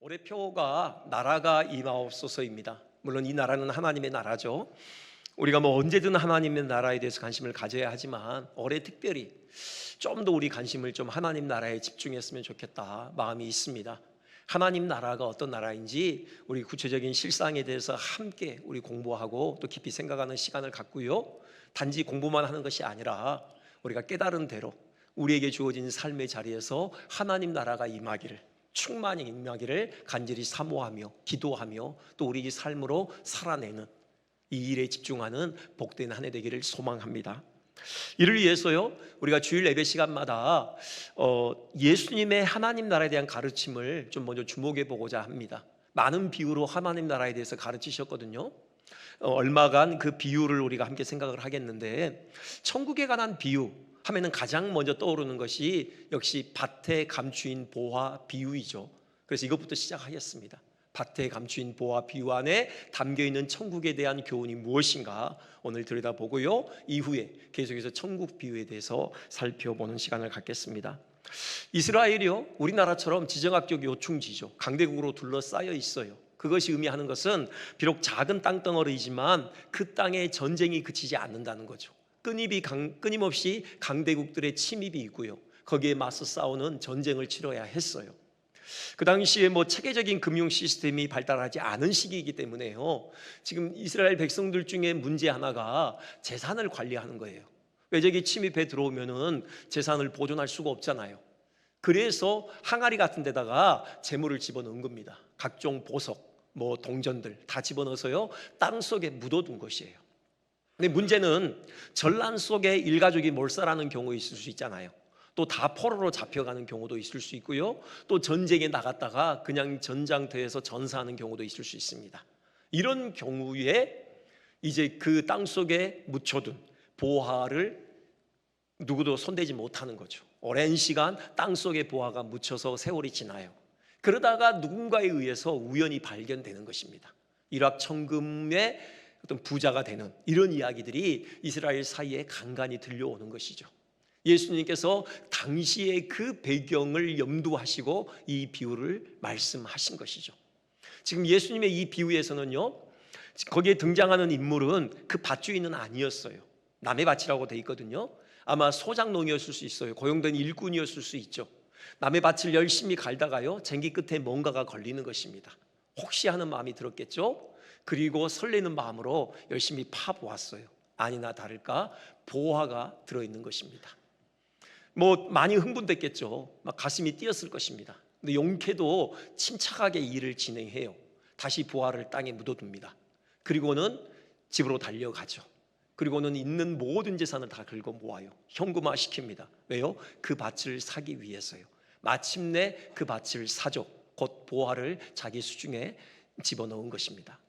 올해 표가 나라가 임하옵소서입니다. 물론 이 나라는 하나님의 나라죠. 우리가 언제든 하나님의 나라에 대해서 관심을 가져야 하지만 올해 특별히 좀 더 우리 관심을 좀 하나님 나라에 집중했으면 좋겠다 마음이 있습니다. 하나님 나라가 어떤 나라인지 우리 구체적인 실상에 대해서 함께 우리 공부하고 또 깊이 생각하는 시간을 갖고요. 단지 공부만 하는 것이 아니라 우리가 깨달은 대로 우리에게 주어진 삶의 자리에서 하나님 나라가 임하기를, 충만히 임하기를 간절히 사모하며 기도하며 또 우리 삶으로 살아내는 이 일에 집중하는 복된 한 해 되기를 소망합니다. 이를 위해서요, 우리가 주일 예배 시간마다 예수님의 하나님 나라에 대한 가르침을 좀 먼저 주목해 보고자 합니다. 많은 비유로 하나님 나라에 대해서 가르치셨거든요. 얼마간 그 비유를 우리가 함께 생각을 하겠는데, 천국에 관한 비유 하면은 가장 먼저 떠오르는 것이 역시 밭에 감추인 보화 비유이죠. 그래서 이것부터 시작하겠습니다. 밭에 감추인 보화 비유 안에 담겨있는 천국에 대한 교훈이 무엇인가 오늘 들여다보고요, 이후에 계속해서 천국 비유에 대해서 살펴보는 시간을 갖겠습니다. 이스라엘이요, 우리나라처럼 지정학적 요충지죠. 강대국으로 둘러싸여 있어요. 그것이 의미하는 것은 비록 작은 땅덩어리이지만 그 땅에 전쟁이 그치지 않는다는 거죠. 끊임없이 강대국들의 침입이 있고요, 거기에 맞서 싸우는 전쟁을 치러야 했어요. 그 당시에 체계적인 금융 시스템이 발달하지 않은 시기이기 때문에요, 지금 이스라엘 백성들 중에 문제 하나가 재산을 관리하는 거예요. 외적이 침입해 들어오면은 재산을 보존할 수가 없잖아요. 그래서 항아리 같은 데다가 재물을 집어넣은 겁니다. 각종 보석, 동전들 다 집어넣어서요, 땅 속에 묻어둔 것이에요. 근데 문제는 전란 속에 일가족이 몰살하는 경우 있을 수 있잖아요. 또 다 포로로 잡혀가는 경우도 있을 수 있고요, 또 전쟁에 나갔다가 그냥 전장터에서 전사하는 경우도 있을 수 있습니다. 이런 경우에 이제 그 땅 속에 묻혀둔 보화를 누구도 손대지 못하는 거죠. 오랜 시간 땅 속에 보화가 묻혀서 세월이 지나요. 그러다가 누군가에 의해서 우연히 발견되는 것입니다. 일확천금의 어떤 부자가 되는 이런 이야기들이 이스라엘 사이에 간간히 들려오는 것이죠. 예수님께서 당시의 그 배경을 염두하시고 이 비유를 말씀하신 것이죠. 지금 예수님의 이 비유에서는요, 거기에 등장하는 인물은 그 밭주인은 아니었어요. 남의 밭이라고 돼 있거든요. 아마 소작농이었을 수 있어요. 고용된 일꾼이었을 수 있죠. 남의 밭을 열심히 갈다가요, 쟁기 끝에 뭔가가 걸리는 것입니다. 혹시 하는 마음이 들었겠죠. 그리고 설레는 마음으로 열심히 파보았어요. 아니나 다를까 보화가 들어있는 것입니다. 많이 흥분됐겠죠. 막 가슴이 뛰었을 것입니다. 근데 용케도 침착하게 일을 진행해요. 다시 보화를 땅에 묻어둡니다. 그리고는 집으로 달려가죠. 그리고는 있는 모든 재산을 다 긁어 모아요. 현금화 시킵니다. 왜요? 그 밭을 사기 위해서요. 마침내 그 밭을 사죠. 곧 보화를 자기 수중에 집어넣은 것입니다.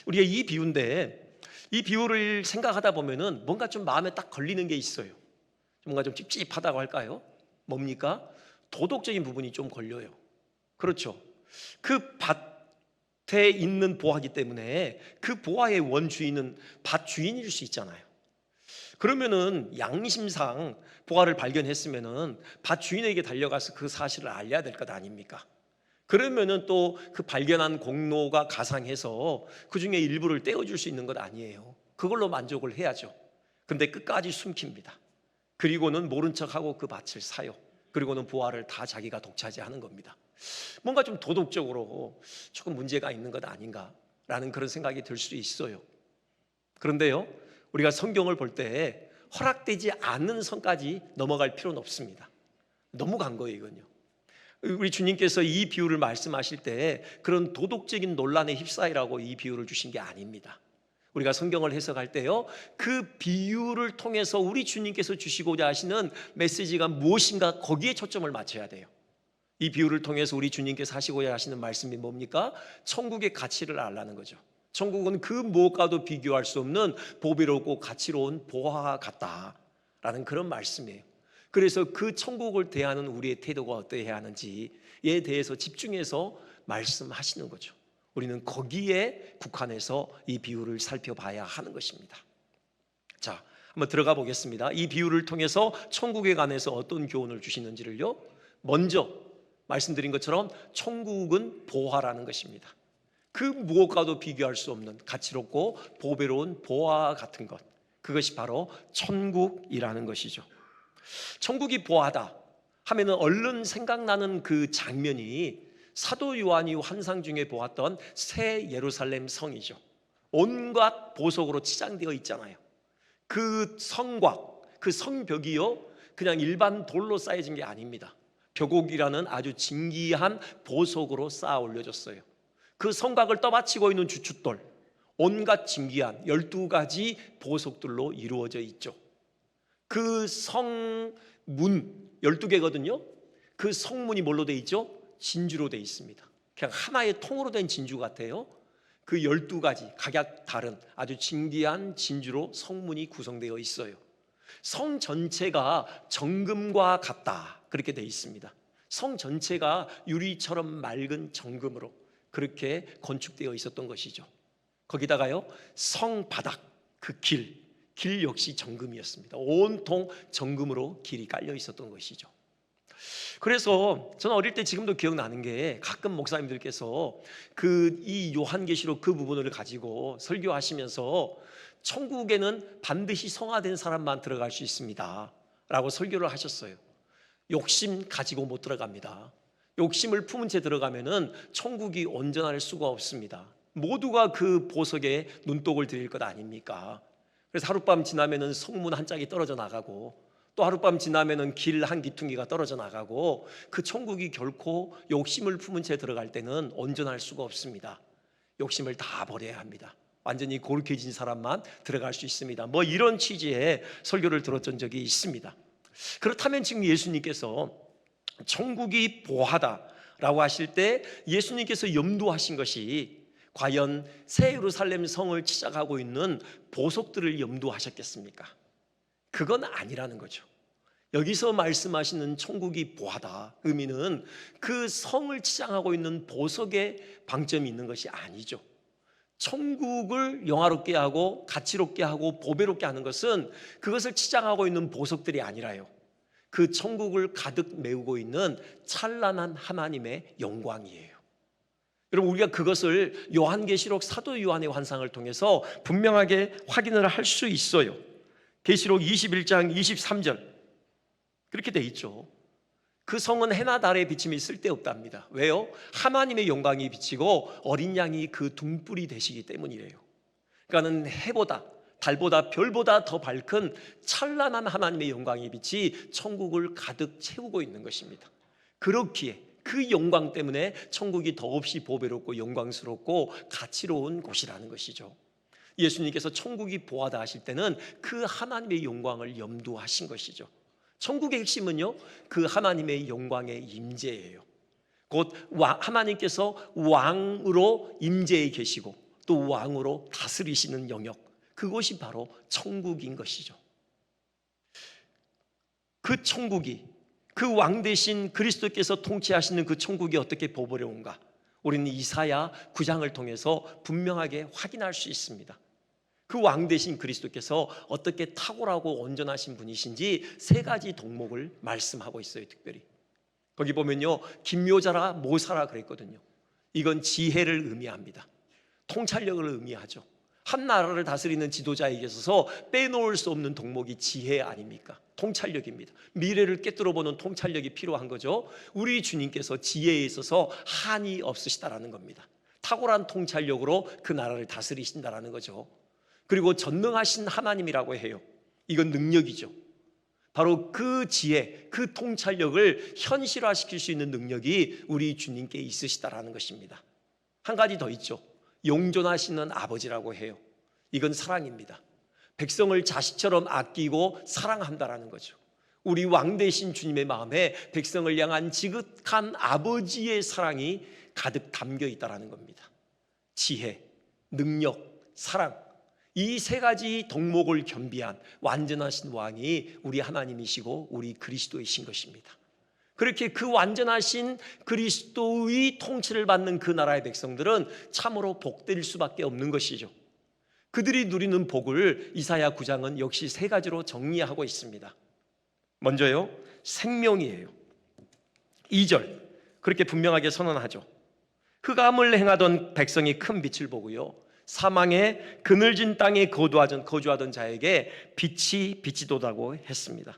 우리가 이 비유인데, 이 비유를 생각하다 보면은 뭔가 좀 마음에 딱 걸리는 게 있어요. 뭔가 좀 찝찝하다고 할까요? 뭡니까? 도덕적인 부분이 좀 걸려요. 그렇죠. 그 밭에 있는 보화이기 때문에 그 보화의 원주인은 밭 주인일 수 있잖아요. 그러면은 양심상 보화를 발견했으면은 밭 주인에게 달려가서 그 사실을 알려야 될 것 아닙니까? 그러면은 또 그 발견한 공로가 가상해서 그 중에 일부를 떼어줄 수 있는 것 아니에요. 그걸로 만족을 해야죠. 근데 끝까지 숨깁니다. 그리고는 모른 척하고 그 밭을 사요. 그리고는 보화를 다 자기가 독차지하는 겁니다. 뭔가 좀 도덕적으로 조금 문제가 있는 것 아닌가라는 그런 생각이 들 수 있어요. 그런데요, 우리가 성경을 볼 때 허락되지 않는 선까지 넘어갈 필요는 없습니다. 너무 간 거예요, 이건요. 우리 주님께서 이 비유를 말씀하실 때 그런 도덕적인 논란에 휩싸이라고 이 비유를 주신 게 아닙니다. 우리가 성경을 해석할 때요, 그 비유를 통해서 우리 주님께서 주시고자 하시는 메시지가 무엇인가 거기에 초점을 맞춰야 돼요. 이 비유를 통해서 우리 주님께서 하시고자 하시는 말씀이 뭡니까? 천국의 가치를 알라는 거죠. 천국은 그 무엇과도 비교할 수 없는 보배롭고 가치로운 보화와 같다라는 그런 말씀이에요. 그래서 그 천국을 대하는 우리의 태도가 어떠해야 하는지에 대해서 집중해서 말씀하시는 거죠. 우리는 거기에 국한해서 이 비유를 살펴봐야 하는 것입니다. 자, 한번 들어가 보겠습니다. 이 비유를 통해서 천국에 관해서 어떤 교훈을 주시는지를요, 먼저 말씀드린 것처럼 천국은 보화라는 것입니다. 그 무엇과도 비교할 수 없는 가치롭고 보배로운 보화와 같은 것, 그것이 바로 천국이라는 것이죠. 천국이 보화다 하면은 얼른 생각나는 그 장면이 사도 요한이 환상 중에 보았던 새 예루살렘 성이죠. 온갖 보석으로 치장되어 있잖아요. 그 성곽, 그 성벽이요, 그냥 일반 돌로 쌓여진 게 아닙니다. 벽옥이라는 아주 진귀한 보석으로 쌓아 올려졌어요. 그 성곽을 떠받치고 있는 주춧돌, 온갖 진귀한 12가지 보석들로 이루어져 있죠. 그 성문 12개거든요. 그 성문이 뭘로 돼 있죠? 진주로 돼 있습니다. 그냥 하나의 통으로 된 진주 같아요. 그 12가지 각각 다른 아주 진귀한 진주로 성문이 구성되어 있어요. 성 전체가 정금과 같다, 그렇게 되어 있습니다. 성 전체가 유리처럼 맑은 정금으로 그렇게 건축되어 있었던 것이죠. 거기다가요, 성 바닥, 그 길 역시 정금이었습니다. 온통 정금으로 길이 깔려 있었던 것이죠. 그래서 저는 어릴 때 지금도 기억나는 게, 가끔 목사님들께서 이 요한계시록 그 부분을 가지고 설교하시면서 천국에는 반드시 성화된 사람만 들어갈 수 있습니다 라고 설교를 하셨어요. 욕심 가지고 못 들어갑니다. 욕심을 품은 채 들어가면은 천국이 온전할 수가 없습니다. 모두가 그 보석에 눈독을 들일 것 아닙니까? 그래서 하룻밤 지나면은 성문 한 짝이 떨어져 나가고, 또 하룻밤 지나면은 길 한 기퉁기가 떨어져 나가고, 그 천국이 결코 욕심을 품은 채 들어갈 때는 온전할 수가 없습니다. 욕심을 다 버려야 합니다. 완전히 거룩해진 사람만 들어갈 수 있습니다. 뭐 이런 취지의 설교를 들었던 적이 있습니다. 그렇다면 지금 예수님께서 천국이 보하다라고 하실 때 예수님께서 염두하신 것이 과연 새 예루살렘 성을 치장하고 있는 보석들을 염두하셨겠습니까? 그건 아니라는 거죠. 여기서 말씀하시는 천국이 보하다 의미는 그 성을 치장하고 있는 보석에 방점이 있는 것이 아니죠. 천국을 영화롭게 하고 가치롭게 하고 보배롭게 하는 것은 그것을 치장하고 있는 보석들이 아니라요, 그 천국을 가득 메우고 있는 찬란한 하나님의 영광이에요. 여러분, 우리가 그것을 요한계시록 사도 요한의 환상을 통해서 분명하게 확인을 할 수 있어요. 계시록 21장 23절 그렇게 돼 있죠. 그 성은 해나 달의 비침이 쓸데없답니다. 왜요? 하나님의 영광이 비치고 어린 양이 그 등불이 되시기 때문이래요. 그러니까는 해보다 달보다 별보다 더 밝은 찬란한 하나님의 영광의 빛이 천국을 가득 채우고 있는 것입니다. 그렇기에 그 영광 때문에 천국이 더없이 보배롭고 영광스럽고 가치로운 곳이라는 것이죠. 예수님께서 천국이 보하다 하실 때는 그 하나님의 영광을 염두하신 것이죠. 천국의 핵심은요, 그 하나님의 영광의 임재예요. 곧 하나님께서 왕으로 임재해 계시고 또 왕으로 다스리시는 영역, 그것이 바로 천국인 것이죠. 그 천국이, 그 왕 대신 그리스도께서 통치하시는 그 천국이 어떻게 보배로운가, 우리는 이사야 9장을 통해서 분명하게 확인할 수 있습니다. 그 왕 대신 그리스도께서 어떻게 탁월하고 온전하신 분이신지 세 가지 덕목을 말씀하고 있어요. 특별히 거기 보면요, 김묘자라 모사라 그랬거든요. 이건 지혜를 의미합니다. 통찰력을 의미하죠. 한 나라를 다스리는 지도자에게 있어서 빼놓을 수 없는 덕목이 지혜 아닙니까? 통찰력입니다. 미래를 꿰뚫어보는 통찰력이 필요한 거죠. 우리 주님께서 지혜에 있어서 한이 없으시다라는 겁니다. 탁월한 통찰력으로 그 나라를 다스리신다라는 거죠. 그리고 전능하신 하나님이라고 해요. 이건 능력이죠. 바로 그 지혜, 그 통찰력을 현실화시킬 수 있는 능력이 우리 주님께 있으시다라는 것입니다. 한 가지 더 있죠. 용존하시는 아버지라고 해요. 이건 사랑입니다. 백성을 자식처럼 아끼고 사랑한다라는 거죠. 우리 왕 되신 주님의 마음에 백성을 향한 지극한 아버지의 사랑이 가득 담겨 있다라는 겁니다. 지혜, 능력, 사랑, 이 세 가지 덕목을 겸비한 완전하신 왕이 우리 하나님이시고 우리 그리스도이신 것입니다. 그렇게 그 완전하신 그리스도의 통치를 받는 그 나라의 백성들은 참으로 복될 수밖에 없는 것이죠. 그들이 누리는 복을 이사야 9장은 역시 세 가지로 정리하고 있습니다. 먼저요, 생명이에요. 2절, 그렇게 분명하게 선언하죠. 흑암을 행하던 백성이 큰 빛을 보고요, 사망의 그늘진 땅에 거주하던 자에게 빛이 비치도다고 했습니다.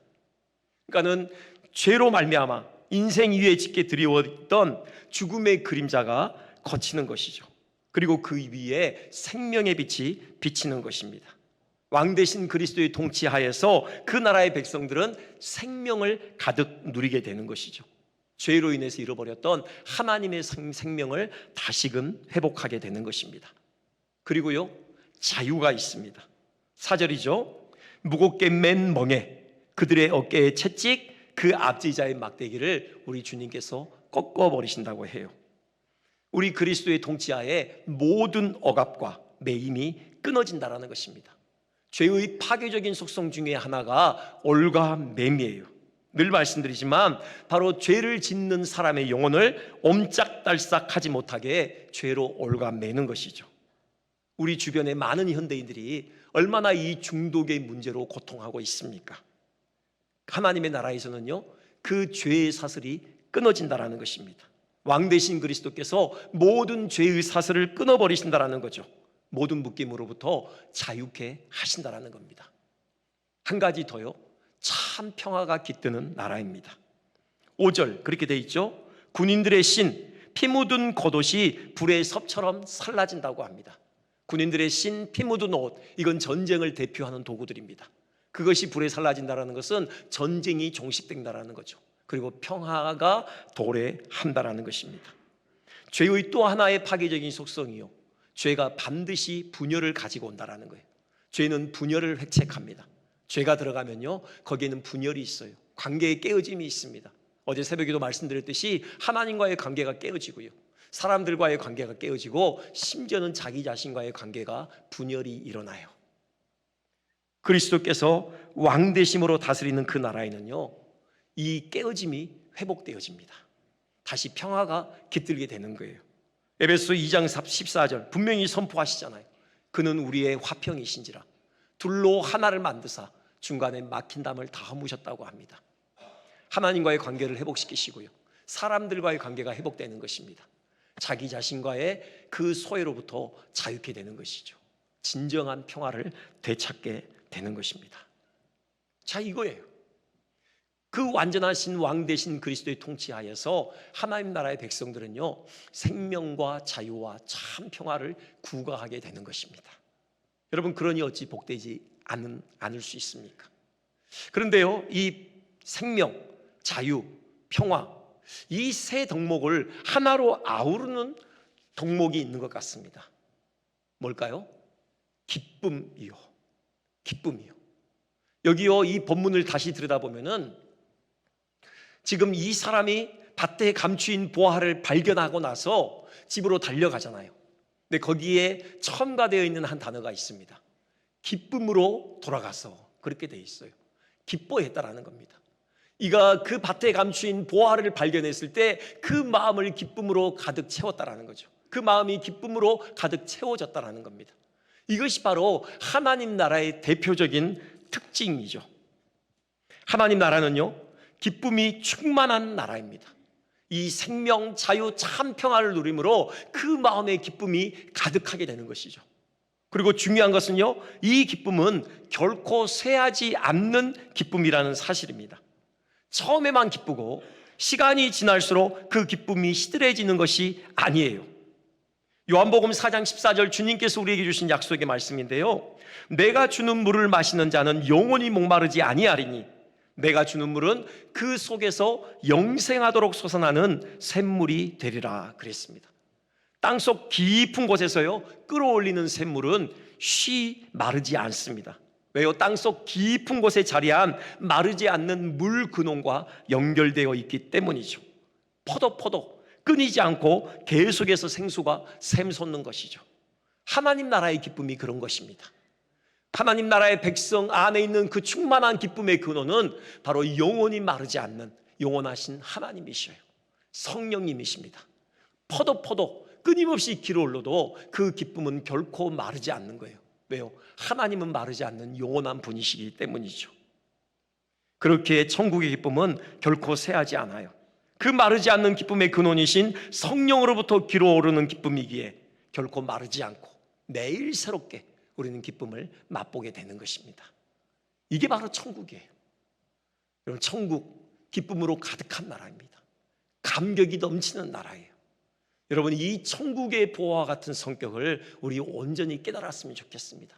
그러니까는 죄로 말미암아 인생 위에 짙게 드리웠던 죽음의 그림자가 걷히는 것이죠. 그리고 그 위에 생명의 빛이 비치는 것입니다. 왕 대신 그리스도의 통치하에서 그 나라의 백성들은 생명을 가득 누리게 되는 것이죠. 죄로 인해서 잃어버렸던 하나님의 생명을 다시금 회복하게 되는 것입니다. 그리고요, 자유가 있습니다. 4절이죠. 무겁게 맨 멍에 그들의 어깨에 채찍, 그 압제자의 막대기를 우리 주님께서 꺾어버리신다고 해요. 우리 그리스도의 통치하에 모든 억압과 매임이 끊어진다는 것입니다. 죄의 파괴적인 속성 중에 하나가 올가매미예요. 늘 말씀드리지만 바로 죄를 짓는 사람의 영혼을 옴짝달싹하지 못하게 죄로 올가매는 것이죠. 우리 주변의 많은 현대인들이 얼마나 이 중독의 문제로 고통하고 있습니까? 하나님의 나라에서는요, 그 죄의 사슬이 끊어진다는 것입니다. 왕 대신 그리스도께서 모든 죄의 사슬을 끊어버리신다는 거죠. 모든 묶임으로부터 자유케 하신다는 겁니다. 한 가지 더요, 참 평화가 깃드는 나라입니다. 5절 그렇게 돼 있죠. 군인들의 신, 피 묻은 겉옷이 불의 섭처럼 살라진다고 합니다. 군인들의 신, 피 묻은 옷, 이건 전쟁을 대표하는 도구들입니다. 그것이 불에 살라진다는 것은 전쟁이 종식된다는 거죠. 그리고 평화가 도래한다는 것입니다. 죄의 또 하나의 파괴적인 속성이요, 죄가 반드시 분열을 가지고 온다는 거예요. 죄는 분열을 획책합니다. 죄가 들어가면요, 거기에는 분열이 있어요. 관계의 깨어짐이 있습니다. 어제 새벽에도 말씀드렸듯이 하나님과의 관계가 깨어지고요, 사람들과의 관계가 깨어지고, 심지어는 자기 자신과의 관계가 분열이 일어나요. 그리스도께서 왕 되심으로 다스리는 그 나라에는요, 이 깨어짐이 회복되어집니다. 다시 평화가 깃들게 되는 거예요. 에베소 2장 14절 분명히 선포하시잖아요. 그는 우리의 화평이신지라 둘로 하나를 만드사 중간에 막힌 담을 다 허무셨다고 합니다. 하나님과의 관계를 회복시키시고요, 사람들과의 관계가 회복되는 것입니다. 자기 자신과의 그 소외로부터 자유케 되는 것이죠. 진정한 평화를 되찾게 되는 것입니다. 자, 이거예요. 그 완전하신 왕 되신 그리스도의 통치하에서 하나님 나라의 백성들은요, 생명과 자유와 참 평화를 구가하게 되는 것입니다. 여러분, 그러니 어찌 복되지 않을 수 있습니까? 그런데요, 이 생명, 자유, 평화, 이 세 덕목을 하나로 아우르는 덕목이 있는 것 같습니다. 뭘까요? 기쁨이요. 기쁨이요. 여기요, 이 본문을 다시 들여다보면은 지금 이 사람이 밭에 감추인 보화를 발견하고 나서 집으로 달려가잖아요. 근데 거기에 첨가되어 있는 한 단어가 있습니다. 기쁨으로 돌아가서, 그렇게 되어 있어요. 기뻐했다라는 겁니다. 이가 그 밭에 감추인 보화를 발견했을 때 그 마음을 기쁨으로 가득 채웠다라는 거죠. 그 마음이 기쁨으로 가득 채워졌다라는 겁니다. 이것이 바로 하나님 나라의 대표적인 특징이죠. 하나님 나라는요, 기쁨이 충만한 나라입니다. 이 생명, 자유, 참 평화를 누림으로 그 마음의 기쁨이 가득하게 되는 것이죠. 그리고 중요한 것은요, 이 기쁨은 결코 쇠하지 않는 기쁨이라는 사실입니다. 처음에만 기쁘고 시간이 지날수록 그 기쁨이 시들해지는 것이 아니에요. 요한복음 4장 14절 주님께서 우리에게 주신 약속의 말씀인데요, 내가 주는 물을 마시는 자는 영원히 목마르지 아니하리니 내가 주는 물은 그 속에서 영생하도록 솟아나는 샘물이 되리라 그랬습니다. 땅속 깊은 곳에서요, 끌어올리는 샘물은 쉬 마르지 않습니다. 왜요? 땅속 깊은 곳에 자리한 마르지 않는 물 근원과 연결되어 있기 때문이죠. 포도포도 끊이지 않고 계속해서 생수가 샘솟는 것이죠. 하나님 나라의 기쁨이 그런 것입니다. 하나님 나라의 백성 안에 있는 그 충만한 기쁨의 근원은 바로 영원히 마르지 않는 영원하신 하나님이셔요. 성령님이십니다. 포도포도 끊임없이 기울어도 그 기쁨은 결코 마르지 않는 거예요. 왜요? 하나님은 마르지 않는 영원한 분이시기 때문이죠. 그렇게 천국의 기쁨은 결코 쇠하지 않아요. 그 마르지 않는 기쁨의 근원이신 성령으로부터 기로오르는 기쁨이기에 결코 마르지 않고 매일 새롭게 우리는 기쁨을 맛보게 되는 것입니다. 이게 바로 천국이에요. 여러분, 천국 기쁨으로 가득한 나라입니다. 감격이 넘치는 나라예요. 여러분, 이 천국의 보화와 같은 성격을 우리 온전히 깨달았으면 좋겠습니다.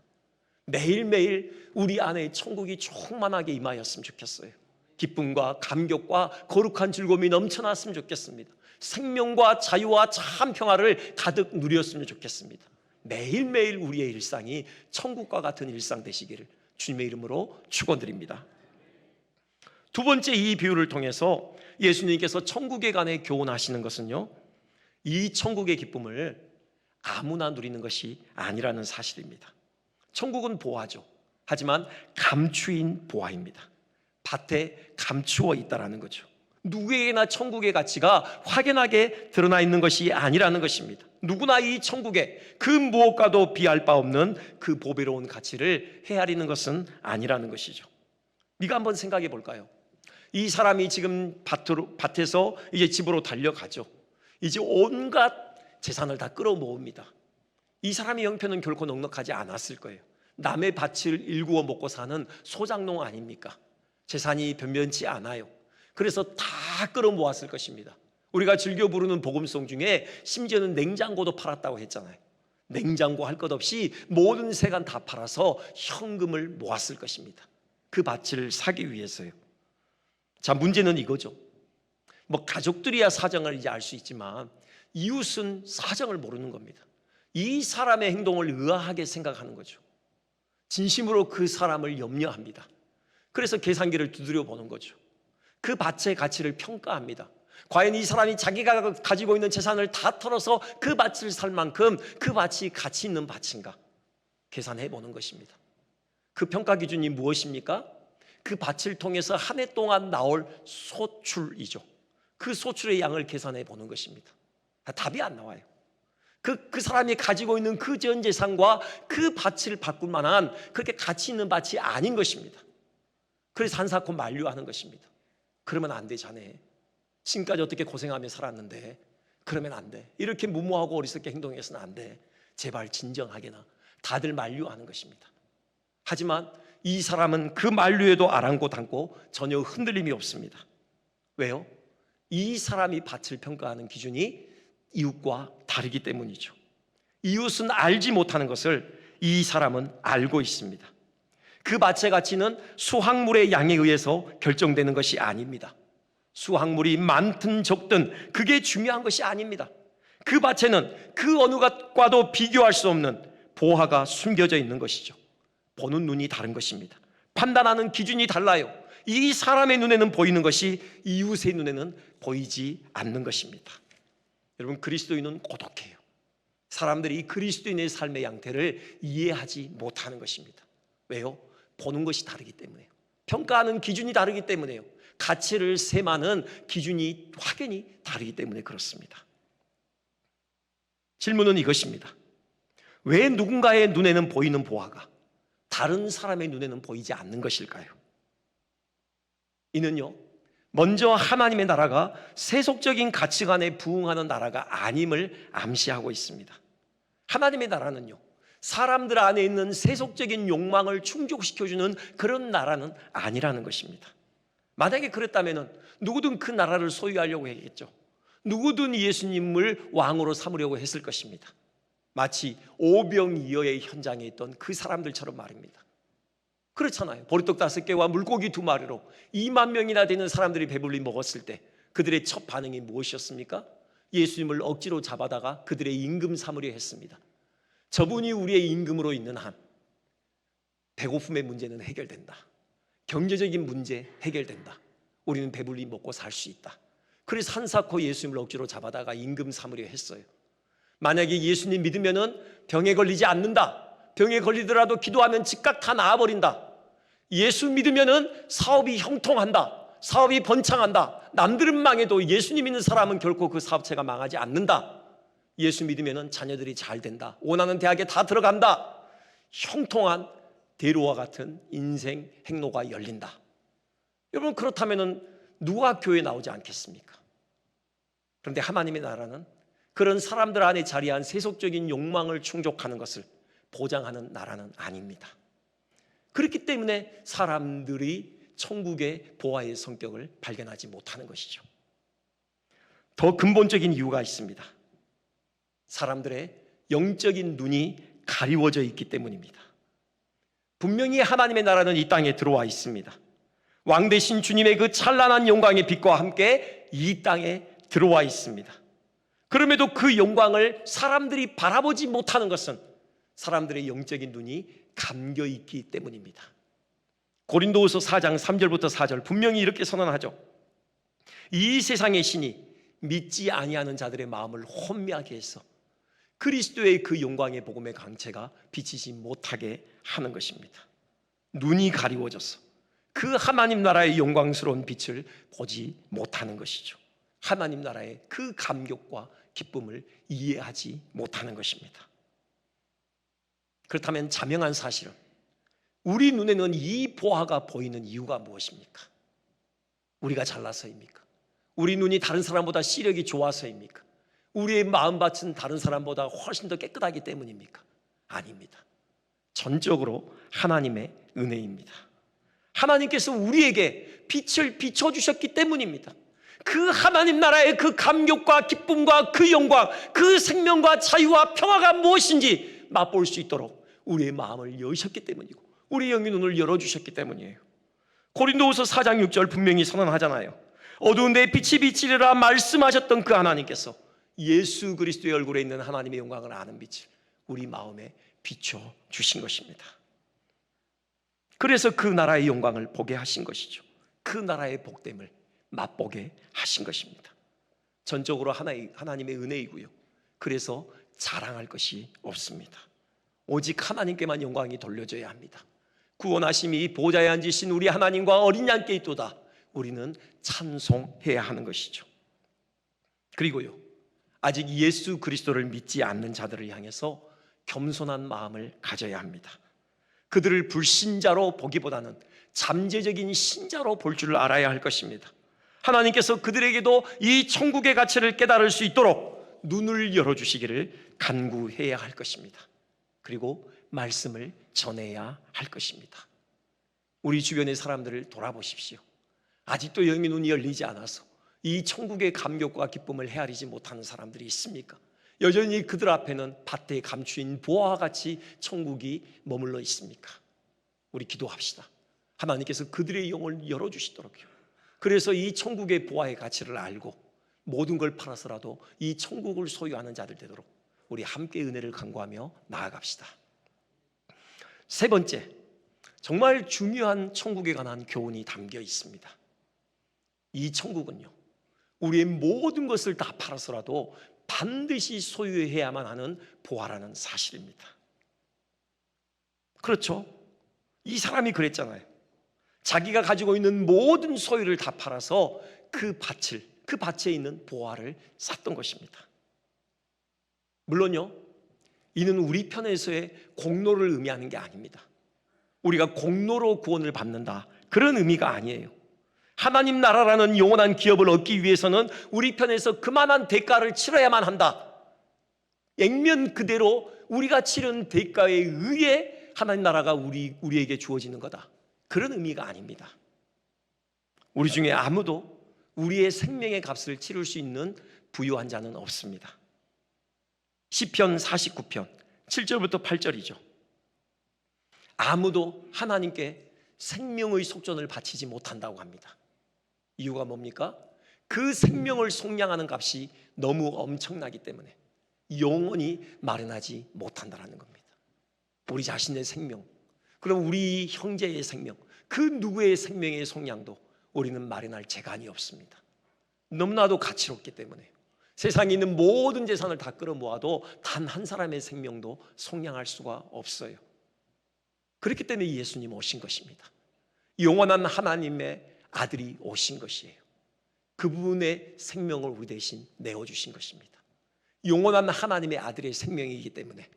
매일매일 우리 안에 천국이 충만하게 임하였으면 좋겠어요. 기쁨과 감격과 거룩한 즐거움이 넘쳐났으면 좋겠습니다. 생명과 자유와 참 평화를 가득 누렸으면 좋겠습니다. 매일매일 우리의 일상이 천국과 같은 일상 되시기를 주님의 이름으로 축원드립니다. 두 번째, 이 비유를 통해서 예수님께서 천국에 관해 교훈하시는 것은요, 이 천국의 기쁨을 아무나 누리는 것이 아니라는 사실입니다. 천국은 보화죠. 하지만 감추인 보화입니다. 밭에 감추어 있다라는 거죠. 누구에게나 천국의 가치가 확연하게 드러나 있는 것이 아니라는 것입니다. 누구나 이 천국에 그 무엇과도 비할 바 없는 그 보배로운 가치를 헤아리는 것은 아니라는 것이죠. 네가 한번 생각해 볼까요? 이 사람이 지금 밭에서 이제 집으로 달려가죠. 이제 온갖 재산을 다 끌어모읍니다. 이 사람의 형편은 결코 넉넉하지 않았을 거예요. 남의 밭을 일구어 먹고 사는 소작농 아닙니까? 재산이 변변치 않아요. 그래서 다 끌어모았을 것입니다. 우리가 즐겨 부르는 복음송 중에 심지어는 냉장고도 팔았다고 했잖아요. 냉장고 할 것 없이 모든 세간 다 팔아서 현금을 모았을 것입니다. 그 밭을 사기 위해서요. 자, 문제는 이거죠. 가족들이야 사정을 이제 알 수 있지만 이웃은 사정을 모르는 겁니다. 이 사람의 행동을 의아하게 생각하는 거죠. 진심으로 그 사람을 염려합니다. 그래서 계산기를 두드려 보는 거죠. 그 밭의 가치를 평가합니다. 과연 이 사람이 자기가 가지고 있는 재산을 다 털어서 그 밭을 살 만큼 그 밭이 가치 있는 밭인가 계산해 보는 것입니다. 그 평가 기준이 무엇입니까? 그 밭을 통해서 한 해 동안 나올 소출이죠. 그 소출의 양을 계산해 보는 것입니다. 답이 안 나와요. 그 사람이 가지고 있는 그 전 재산과 그 밭을 바꿀 만한 그렇게 가치 있는 밭이 아닌 것입니다. 그래서 한사코 만류하는 것입니다. 그러면 안 돼, 자네. 지금까지 어떻게 고생하며 살았는데 그러면 안 돼. 이렇게 무모하고 어리석게 행동해서는 안 돼. 제발 진정하게나. 다들 만류하는 것입니다. 하지만 이 사람은 그 만류에도 아랑곳않고 전혀 흔들림이 없습니다. 왜요? 이 사람이 밭을 평가하는 기준이 이웃과 다르기 때문이죠. 이웃은 알지 못하는 것을 이 사람은 알고 있습니다. 그 밭의 가치는 수확물의 양에 의해서 결정되는 것이 아닙니다. 수확물이 많든 적든 그게 중요한 것이 아닙니다. 그 밭에는 그 어느 것과도 비교할 수 없는 보화가 숨겨져 있는 것이죠. 보는 눈이 다른 것입니다. 판단하는 기준이 달라요. 이 사람의 눈에는 보이는 것이 이웃의 눈에는 보이지 않는 것입니다. 여러분, 그리스도인은 고독해요. 사람들이 그리스도인의 삶의 양태를 이해하지 못하는 것입니다. 왜요? 보는 것이 다르기 때문에요. 평가하는 기준이 다르기 때문에요. 가치를 셈하는 기준이 확연히 다르기 때문에 그렇습니다. 질문은 이것입니다. 왜 누군가의 눈에는 보이는 보화가 다른 사람의 눈에는 보이지 않는 것일까요? 이는요, 먼저 하나님의 나라가 세속적인 가치관에 부응하는 나라가 아님을 암시하고 있습니다. 하나님의 나라는요, 사람들 안에 있는 세속적인 욕망을 충족시켜주는 그런 나라는 아니라는 것입니다. 만약에 그랬다면 누구든 그 나라를 소유하려고 했겠죠. 누구든 예수님을 왕으로 삼으려고 했을 것입니다. 마치 오병이어의 현장에 있던 그 사람들처럼 말입니다. 그렇잖아요. 보리떡 5개와 물고기 2마리로 2만 명이나 되는 사람들이 배불리 먹었을 때 그들의 첫 반응이 무엇이었습니까? 예수님을 억지로 잡아다가 그들의 임금 삼으려 했습니다. 저분이 우리의 임금으로 있는 한 배고픔의 문제는 해결된다. 경제적인 문제 해결된다. 우리는 배불리 먹고 살 수 있다. 그래서 한사코 예수님을 억지로 잡아다가 임금 삼으려 했어요. 만약에 예수님 믿으면은 병에 걸리지 않는다. 병에 걸리더라도 기도하면 즉각 다 나아버린다. 예수 믿으면은 사업이 형통한다. 사업이 번창한다. 남들은 망해도 예수님 믿는 사람은 결코 그 사업체가 망하지 않는다. 예수 믿으면은 자녀들이 잘 된다. 원하는 대학에 다 들어간다. 형통한 대로와 같은 인생 행로가 열린다. 여러분, 그렇다면은 누가 교회에 나오지 않겠습니까? 그런데 하나님의 나라는 그런 사람들 안에 자리한 세속적인 욕망을 충족하는 것을 보장하는 나라는 아닙니다. 그렇기 때문에 사람들이 천국의 보화의 성격을 발견하지 못하는 것이죠. 더 근본적인 이유가 있습니다. 사람들의 영적인 눈이 가리워져 있기 때문입니다. 분명히 하나님의 나라는 이 땅에 들어와 있습니다. 왕 대신 주님의 그 찬란한 영광의 빛과 함께 이 땅에 들어와 있습니다. 그럼에도 그 영광을 사람들이 바라보지 못하는 것은 사람들의 영적인 눈이 감겨 있기 때문입니다. 고린도후서 4장 3절부터 4절 분명히 이렇게 선언하죠. 이 세상의 신이 믿지 아니하는 자들의 마음을 혼미하게 해서 그리스도의 그 영광의 복음의 강체가 비치지 못하게 하는 것입니다. 눈이 가리워져서 그 하나님 나라의 영광스러운 빛을 보지 못하는 것이죠. 하나님 나라의 그 감격과 기쁨을 이해하지 못하는 것입니다. 그렇다면 자명한 사실은 우리 눈에는 이 보화가 보이는 이유가 무엇입니까? 우리가 잘나서입니까? 우리 눈이 다른 사람보다 시력이 좋아서입니까? 우리의 마음밭은 다른 사람보다 훨씬 더 깨끗하기 때문입니까? 아닙니다. 전적으로 하나님의 은혜입니다. 하나님께서 우리에게 빛을 비춰주셨기 때문입니다. 그 하나님 나라의 그 감격과 기쁨과 그 영광, 그 생명과 자유와 평화가 무엇인지 맛볼 수 있도록 우리의 마음을 여셨기 때문이고 우리의 영의 눈을 열어주셨기 때문이에요. 고린도후서 4장 6절 분명히 선언하잖아요. 어두운 데 빛이 비치리라 말씀하셨던 그 하나님께서 예수 그리스도의 얼굴에 있는 하나님의 영광을 아는 빛을 우리 마음에 비춰주신 것입니다. 그래서 그 나라의 영광을 보게 하신 것이죠. 그 나라의 복됨을 맛보게 하신 것입니다. 전적으로 하나님의 은혜이고요. 그래서 자랑할 것이 없습니다. 오직 하나님께만 영광이 돌려져야 합니다. 구원하심이 보좌에 앉으신 우리 하나님과 어린 양께 있도다. 우리는 찬송해야 하는 것이죠. 그리고요, 아직 예수 그리스도를 믿지 않는 자들을 향해서 겸손한 마음을 가져야 합니다. 그들을 불신자로 보기보다는 잠재적인 신자로 볼 줄 알아야 할 것입니다. 하나님께서 그들에게도 이 천국의 가치를 깨달을 수 있도록 눈을 열어주시기를 간구해야 할 것입니다. 그리고 말씀을 전해야 할 것입니다. 우리 주변의 사람들을 돌아보십시오. 아직도 영의 눈이 열리지 않아서 이 천국의 감격과 기쁨을 헤아리지 못하는 사람들이 있습니까? 여전히 그들 앞에는 밭에 감추인 보화와 같이 천국이 머물러 있습니까? 우리 기도합시다. 하나님께서 그들의 영을 열어주시도록요. 그래서 이 천국의 보화의 가치를 알고 모든 걸 팔아서라도 이 천국을 소유하는 자들 되도록 우리 함께 은혜를 간구하며 나아갑시다. 세 번째, 정말 중요한 천국에 관한 교훈이 담겨 있습니다. 이 천국은요, 우리의 모든 것을 다 팔아서라도 반드시 소유해야만 하는 보화라는 사실입니다. 그렇죠? 이 사람이 그랬잖아요. 자기가 가지고 있는 모든 소유를 다 팔아서 그 밭에 있는 보화를 샀던 것입니다. 물론요, 이는 우리 편에서의 공로를 의미하는 게 아닙니다. 우리가 공로로 구원을 받는다, 그런 의미가 아니에요. 하나님 나라라는 영원한 기업을 얻기 위해서는 우리 편에서 그만한 대가를 치러야만 한다. 액면 그대로 우리가 치른 대가에 의해 하나님 나라가 우리에게 주어지는 거다, 그런 의미가 아닙니다. 우리 중에 아무도 우리의 생명의 값을 치를 수 있는 부유한 자는 없습니다. 시편 49편 7절부터 8절이죠. 아무도 하나님께 생명의 속전을 바치지 못한다고 합니다. 이유가 뭡니까? 그 생명을 속량하는 값이 너무 엄청나기 때문에 영원히 마련하지 못한다는 겁니다. 우리 자신의 생명, 그럼 우리 형제의 생명, 그 누구의 생명의 속량도 우리는 마련할 재간이 없습니다. 너무나도 가치롭기 때문에 세상에 있는 모든 재산을 다 끌어모아도 단 한 사람의 생명도 속량할 수가 없어요. 그렇기 때문에 예수님 오신 것입니다. 영원한 하나님의 아들이 오신 것이에요. 그분의 생명을 우리 대신 내어주신 것입니다. 영원한 하나님의 아들의 생명이기 때문에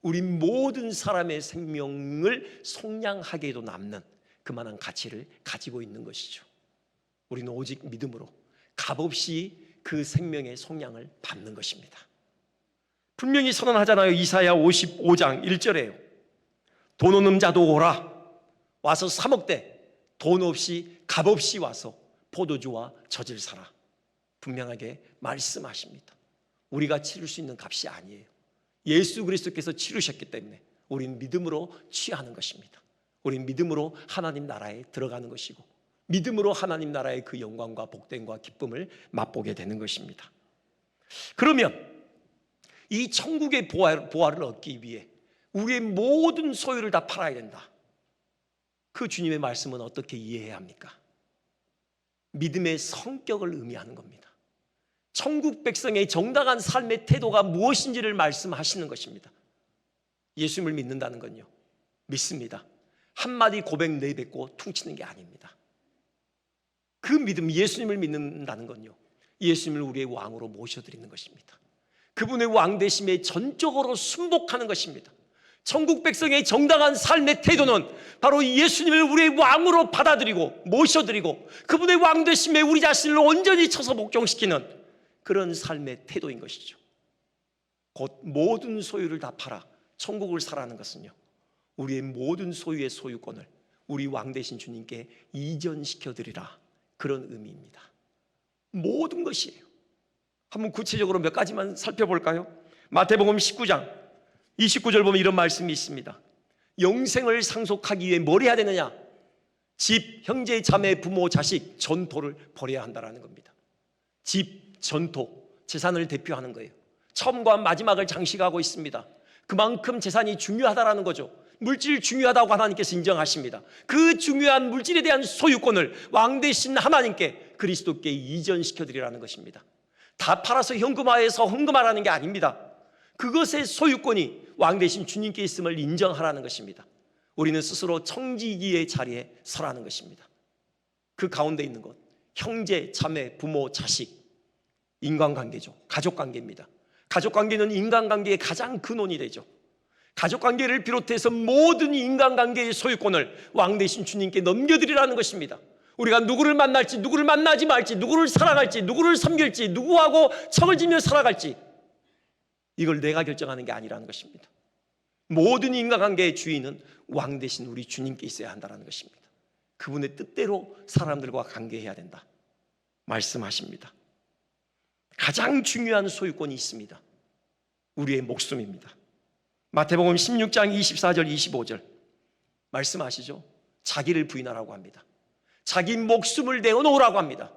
우리 모든 사람의 생명을 속량하게도 남는 그만한 가치를 가지고 있는 것이죠. 우리는 오직 믿음으로 값없이 그 생명의 속량을 받는 것입니다. 분명히 선언하잖아요. 이사야 55장 1절에요. 돈 없는 자도 오라. 와서 사 먹되 돈 없이 값 없이 와서 포도주와 젖을 사라. 분명하게 말씀하십니다. 우리가 치를 수 있는 값이 아니에요. 예수 그리스도께서 치르셨기 때문에 우리는 믿음으로 취하는 것입니다. 우리는 믿음으로 하나님 나라에 들어가는 것이고 믿음으로 하나님 나라의 그 영광과 복됨과 기쁨을 맛보게 되는 것입니다. 그러면 이 천국의 보화를 얻기 위해 우리의 모든 소유를 다 팔아야 된다. 그 주님의 말씀은 어떻게 이해해야 합니까? 믿음의 성격을 의미하는 겁니다. 천국 백성의 정당한 삶의 태도가 무엇인지를 말씀하시는 것입니다. 예수님을 믿는다는 건요, 믿습니다. 한마디 고백 내뱉고 퉁치는 게 아닙니다. 그 믿음, 예수님을 믿는다는 건요, 예수님을 우리의 왕으로 모셔드리는 것입니다. 그분의 왕되심에 전적으로 순복하는 것입니다. 천국 백성의 정당한 삶의 태도는 바로 예수님을 우리의 왕으로 받아들이고 모셔드리고 그분의 왕되심에 우리 자신을 온전히 쳐서 복종시키는 그런 삶의 태도인 것이죠. 곧 모든 소유를 다 팔아 천국을 사라는 것은요, 우리의 모든 소유의 소유권을 우리 왕 되신 주님께 이전시켜드리라, 그런 의미입니다. 모든 것이에요. 한번 구체적으로 몇 가지만 살펴볼까요? 마태복음 19장 29절 보면 이런 말씀이 있습니다. 영생을 상속하기 위해 뭘 해야 되느냐? 집, 형제, 자매, 부모, 자식, 전토를 버려야 한다는 겁니다. 집, 전토, 재산을 대표하는 거예요. 처음과 마지막을 장식하고 있습니다. 그만큼 재산이 중요하다는 거죠. 물질 중요하다고 하나님께서 인정하십니다. 그 중요한 물질에 대한 소유권을 왕 되신 하나님께, 그리스도께 이전시켜드리라는 것입니다. 다 팔아서 현금화해서 헌금하라는 게 아닙니다. 그것의 소유권이 왕 되신 주님께 있음을 인정하라는 것입니다. 우리는 스스로 청지기의 자리에 서라는 것입니다. 그 가운데 있는 것, 형제, 자매, 부모, 자식, 인간관계죠. 가족관계입니다. 가족관계는 인간관계의 가장 근원이 되죠. 가족관계를 비롯해서 모든 인간관계의 소유권을 왕 되신 주님께 넘겨드리라는 것입니다. 우리가 누구를 만날지, 누구를 만나지 말지, 누구를 사랑할지, 누구를 섬길지, 누구하고 척을 지며 살아갈지, 이걸 내가 결정하는 게 아니라는 것입니다. 모든 인간관계의 주인은 왕 되신 우리 주님께 있어야 한다는 것입니다. 그분의 뜻대로 사람들과 관계해야 된다 말씀하십니다. 가장 중요한 소유권이 있습니다. 우리의 목숨입니다. 마태복음 16장 24절 25절 말씀하시죠. 자기를 부인하라고 합니다. 자기 목숨을 내어놓으라고 합니다.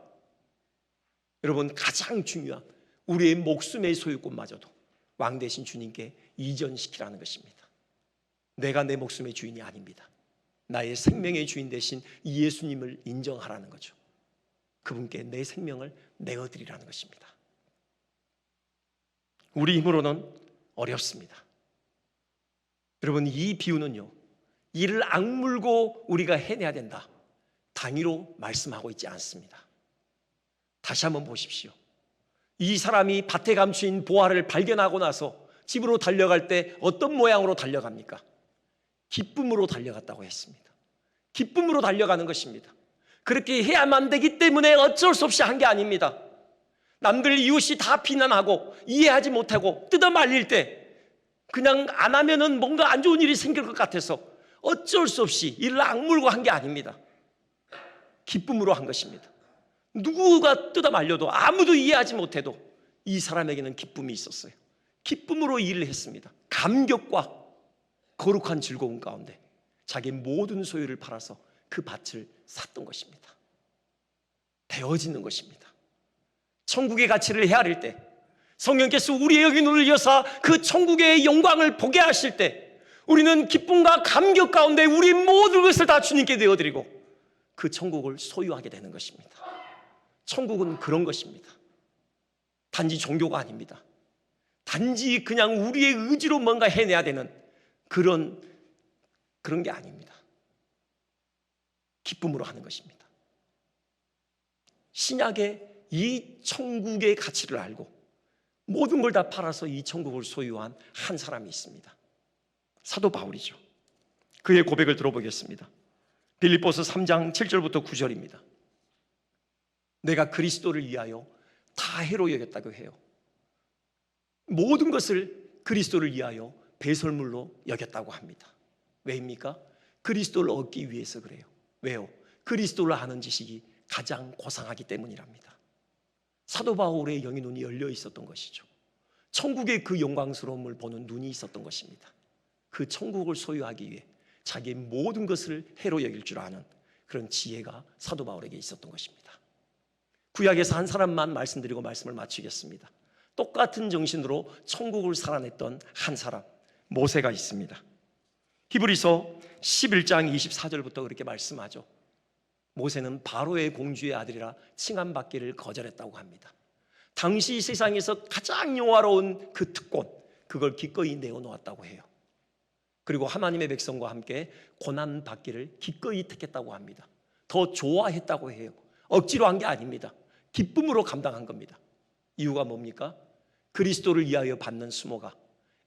여러분, 가장 중요한 우리의 목숨의 소유권마저도 왕 되신 주님께 이전시키라는 것입니다. 내가 내 목숨의 주인이 아닙니다. 나의 생명의 주인 되신 예수님을 인정하라는 거죠. 그분께 내 생명을 내어드리라는 것입니다. 우리 힘으로는 어렵습니다. 여러분, 이 비유는요, 이를 악물고 우리가 해내야 된다, 당위로 말씀하고 있지 않습니다. 다시 한번 보십시오. 이 사람이 밭에 감추인 보화를 발견하고 나서 집으로 달려갈 때 어떤 모양으로 달려갑니까? 기쁨으로 달려갔다고 했습니다. 기쁨으로 달려가는 것입니다. 그렇게 해야만 되기 때문에 어쩔 수 없이 한 게 아닙니다. 남들 이웃이 다 비난하고 이해하지 못하고 뜯어 말릴 때 그냥 안 하면은 뭔가 안 좋은 일이 생길 것 같아서 어쩔 수 없이 이를 악물고 한 게 아닙니다. 기쁨으로 한 것입니다. 누구가 뜯어 말려도 아무도 이해하지 못해도 이 사람에게는 기쁨이 있었어요. 기쁨으로 일을 했습니다. 감격과 거룩한 즐거움 가운데 자기 모든 소유를 팔아서 그 밭을 샀던 것입니다. 되어지는 것입니다. 천국의 가치를 헤아릴 때, 성령께서 우리의 영의 눈을 여사 그 천국의 영광을 보게 하실 때 우리는 기쁨과 감격 가운데 우리 모든 것을 다 주님께 내어드리고 그 천국을 소유하게 되는 것입니다. 천국은 그런 것입니다. 단지 종교가 아닙니다. 단지 그냥 우리의 의지로 뭔가 해내야 되는 그런 게 아닙니다. 기쁨으로 하는 것입니다. 신약의 이 천국의 가치를 알고 모든 걸 다 팔아서 이 천국을 소유한 한 사람이 있습니다. 사도 바울이죠. 그의 고백을 들어보겠습니다. 빌립보서 3장 7절부터 9절입니다. 내가 그리스도를 위하여 다 해로 여겼다고 해요. 모든 것을 그리스도를 위하여 배설물로 여겼다고 합니다. 왜입니까? 그리스도를 얻기 위해서 그래요. 왜요? 그리스도를 아는 지식이 가장 고상하기 때문이랍니다. 사도 바울의 영의 눈이 열려 있었던 것이죠. 천국의 그 영광스러움을 보는 눈이 있었던 것입니다. 그 천국을 소유하기 위해 자기의 모든 것을 해로 여길 줄 아는 그런 지혜가 사도 바울에게 있었던 것입니다. 구약에서 한 사람만 말씀드리고 말씀을 마치겠습니다. 똑같은 정신으로 천국을 살아냈던 한 사람, 모세가 있습니다. 히브리서 11장 24절부터 그렇게 말씀하죠. 모세는 바로의 공주의 아들이라 칭함받기를 거절했다고 합니다. 당시 세상에서 가장 영화로운 그 특권, 그걸 기꺼이 내어놓았다고 해요. 그리고 하나님의 백성과 함께 고난받기를 기꺼이 택했다고 합니다. 더 좋아했다고 해요. 억지로 한 게 아닙니다. 기쁨으로 감당한 겁니다. 이유가 뭡니까? 그리스도를 위하여 받는 수모가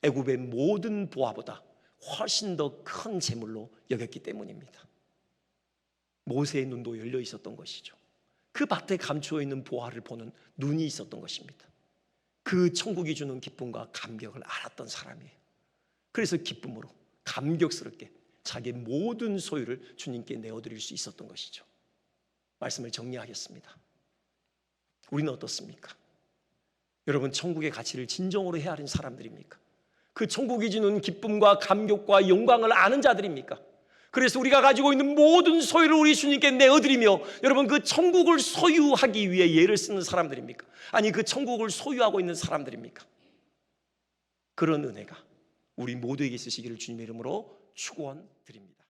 애굽의 모든 보화보다 훨씬 더 큰 재물로 여겼기 때문입니다. 모세의 눈도 열려 있었던 것이죠. 그 밭에 감추어 있는 보화를 보는 눈이 있었던 것입니다. 그 천국이 주는 기쁨과 감격을 알았던 사람이에요. 그래서 기쁨으로 감격스럽게 자기의 모든 소유를 주님께 내어드릴 수 있었던 것이죠. 말씀을 정리하겠습니다. 우리는 어떻습니까? 여러분, 천국의 가치를 진정으로 헤아린 사람들입니까? 그 천국이 주는 기쁨과 감격과 영광을 아는 자들입니까? 그래서 우리가 가지고 있는 모든 소유를 우리 주님께 내어드리며 여러분, 그 천국을 소유하기 위해 예를 쓰는 사람들입니까? 아니, 그 천국을 소유하고 있는 사람들입니까? 그런 은혜가 우리 모두에게 있으시기를 주님의 이름으로 축원드립니다.